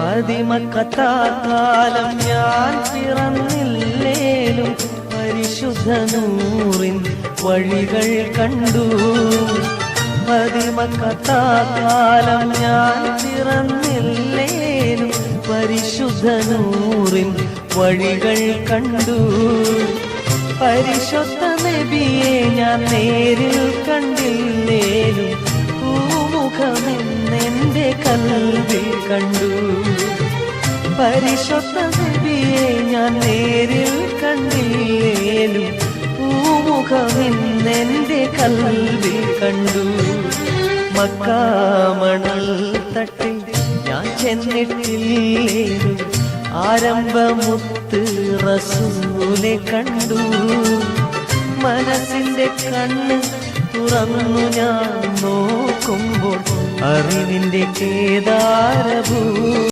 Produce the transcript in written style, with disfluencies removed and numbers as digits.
പതിമക്കത്താക്കാലം ഞാൻ പിറന്നില്ലേലും പരിശുദ്ധ നൂറിൻ വഴികൾ കണ്ടു. പതിമക്കത്താക്കാലം ഞാൻ പിറന്നില്ലേലും പരിശുദ്ധ നൂറിൻ വഴികൾ കണ്ടു. പരിശുദ്ധ നബിയെ ഞാൻ നേരിൽ കണ്ടില്ലേലും പൂമുഖമെന്നെന്റെ കൽവിൽ കണ്ടു. പരിശുദ്ധ നബിയെ ഞാൻ നേരിൽ കണ്ടില്ലേലും പൂമുഖമെന്നെന്റെ കൽവിൽ കണ്ടു. മക്കാമണൽ തട്ടിൽ ഞാൻ ചെന്നിട്ടില്ലേലും ആരംഭമുത്ത് റസൂലെ കണ്ടു. മനസ്സിന്റെ കണ്ണ് തുറന്നു ഞാൻ നോക്കുമ്പോൾ അറിവിന്റെ കേദാരഭൂ